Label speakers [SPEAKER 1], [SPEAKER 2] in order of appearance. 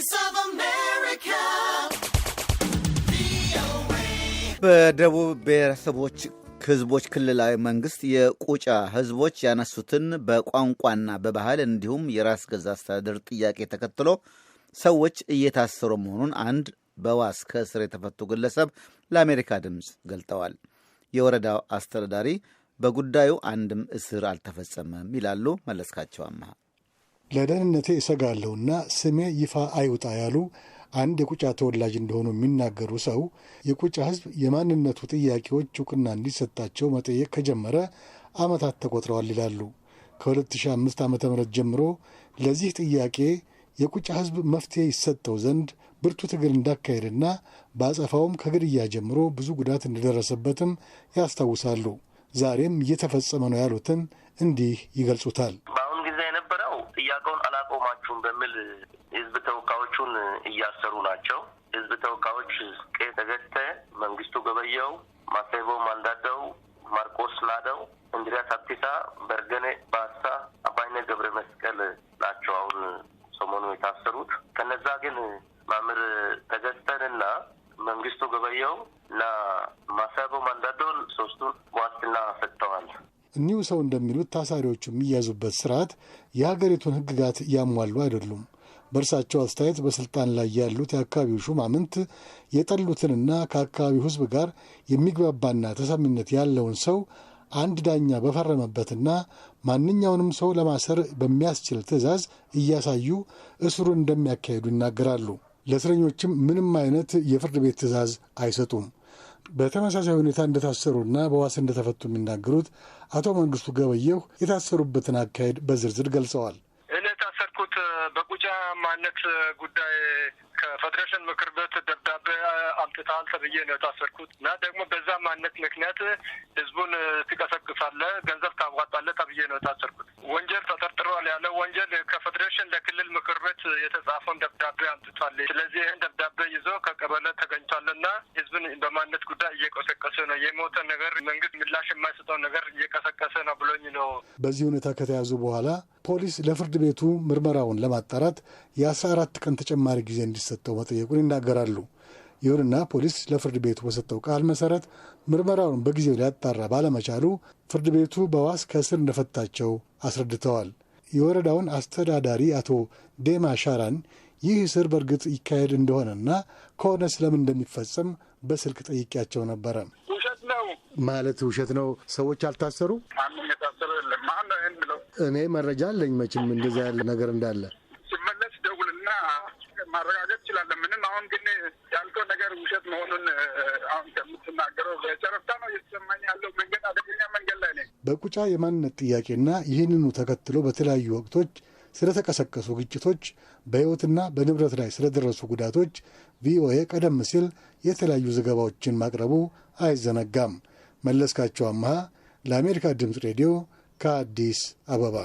[SPEAKER 1] Voice of America.
[SPEAKER 2] በደቡብ ብሔረሰቦች ህዝቦች ክልላዊ መንግስት የቁጫ ህዝቦች ያነሱትን በቋንቋና በባህል እንዲሁም የራስ ገዛ አስተዳደር ጥያቄ ተከትሎ ሰዎች እየታሰሩ መሆኑን አንድ በዋስ ከእስር የተፈቱ ግለሰብ ለአሜሪካ ድምፅ ገልጠዋል። የወረዳው አስተዳዳሪ በጉዳዩ አንድም እስር አልተፈጸመም ይላሉ። መለስካቸው አማሃ
[SPEAKER 3] ለደህንነቴ እሰጋለሁና ስሜ ይፋ አይውጣ ያሉ አንድ የቁጫ ተወላጅ እንደሆኑ የሚናገሩ ሰው የቁጫ ህዝብ የማንነቱ ጥያቄዎች እውቅና እንዲሰጣቸው መጠየቅ ከጀመረ ዓመታት ተቆጥረዋል ይላሉ። ከ2005 ዓ.ም ጀምሮ ለዚህ ጥያቄ የቁጫ ህዝብ መፍትሄ ይሰጠው ዘንድ ብርቱ ትግል እንዳካሄድና በአጸፋውም ከግድያ ጀምሮ ብዙ ጉዳት እንደደረሰበትም ያስታውሳሉ። ዛሬም እየተፈጸመ ነው ያሉትን እንዲህ ይገልጹታል።
[SPEAKER 4] በአሁን ጊዜ የነበረው ጥያቄውን አላቆማችሁም በሚል ህዝብ ተወካዮቹን እያሰሩ ናቸው። ህዝብ ተወካዮች ቄስ ተገተ፣ መንግስቱ ገበየው፣ ማሰቦ ማንዳደው፣ ማርቆስ ናደው፣ እንድሪያስ አብቲሳ፣ በርገኔ ባሳ፣ አባይነ ገብረ መስቀል ናቸው አሁን ሰሞኑ የታሰሩት። ከነዛ ግን ማምር ተገተንና መንግስቱ ገበየው እና ማሰቦ ማንዳዶን ሶስቱን ዋስትና ሰጥተዋል።
[SPEAKER 3] እኒሁ ሰው እንደሚሉት ታሳሪዎቹ የሚያዙበት ስርዓት የሀገሪቱን ህግጋት ያሟሉ አይደሉም። በእርሳቸው አስተያየት በስልጣን ላይ ያሉት የአካባቢው ሹማምንት የጠሉትንና ከአካባቢው ህዝብ ጋር የሚግባባና ተሰሚነት ያለውን ሰው አንድ ዳኛ በፈረመበትና ማንኛውንም ሰው ለማሰር በሚያስችል ትዕዛዝ እያሳዩ እስሩን እንደሚያካሂዱ ይናገራሉ። ለእስረኞችም ምንም አይነት የፍርድ ቤት ትዕዛዝ አይሰጡም። በተመሳሳይ ሁኔታ እንደታሰሩና በዋስ እንደተፈቱ የሚናገሩት አቶ መንግስቱ ገበየሁ የታሰሩበትን አካሄድ በዝርዝር ገልጸዋል።
[SPEAKER 5] እኔ የታሰርኩት በቁጫ ማንነት ጉዳይ ከፌዴሬሽን ምክር ቤት ደብዳቤ አምጥተሃል ተብዬ ነው የታሰርኩት እና ደግሞ በዛ ማንነት ምክንያት ህዝቡን ትቀሰቅሳለህ፣ ገንዘብ ታዋጣለህ ተብዬ ነው የታሰርኩት። ወንጀል ተጠርጥሯል ያለ ወንጀል ከፌዴሬሽን ለክልል ምክር ቤት የተጻፈውን ደብዳቤ አምጥቷል። ስለዚህ ይህን ደብዳቤ ይዞ ከቀበሌ ተገኝቷልና ህዝብን በማንነት ጉዳይ እየቀሰቀሰ ነው። የሞተ ነገር መንግስት ምላሽ የማይሰጠው ነገር እየቀሰቀሰ ነው ብሎኝ ነው። በዚህ
[SPEAKER 3] ሁኔታ ከተያዙ በኋላ ፖሊስ ለፍርድ ቤቱ ምርመራውን ለማጣራት የ14 ቀን ተጨማሪ ጊዜ እንዲሰጠው መጠየቁን ይናገራሉ። ይሁንና ፖሊስ ለፍርድ ቤቱ በሰጠው ቃል መሰረት ምርመራውን በጊዜው ሊያጣራ ባለመቻሉ ፍርድ ቤቱ በዋስ ከእስር እንደፈታቸው አስረድተዋል። የወረዳውን አስተዳዳሪ አቶ ዴማ ሻራን ይህ እስር በእርግጥ ይካሄድ እንደሆነና ከሆነ ስለምን እንደሚፈጸም በስልክ ጠይቄያቸው ነበረ።
[SPEAKER 5] ውሸት ነው
[SPEAKER 3] ማለት ውሸት ነው። ሰዎች አልታሰሩ። እኔ መረጃ አለኝ መቼም እንደዚያ ያለ ነገር እንዳለ
[SPEAKER 5] ሲመለስ ደውልና ማረጋገጥ ይችላል። ምንም አሁን ግን ያልከው ነገር ውሸት መሆኑን አሁን ከምትናገረው በጨረፍታ ነው እየተሰማኝ ያለው። መንገድ አደገኛ መንገድ ላይ ነኝ።
[SPEAKER 3] በቁጫ የማንነት ጥያቄና ይህንኑ ተከትሎ በተለያዩ ወቅቶች ስለተቀሰቀሱ ግጭቶች፣ በሕይወትና በንብረት ላይ ስለደረሱ ጉዳቶች ቪኦኤ ቀደም ሲል የተለያዩ ዘገባዎችን ማቅረቡ አይዘነጋም። መለስካቸው አማሃ ለአሜሪካ ድምፅ ሬዲዮ ከአዲስ አበባ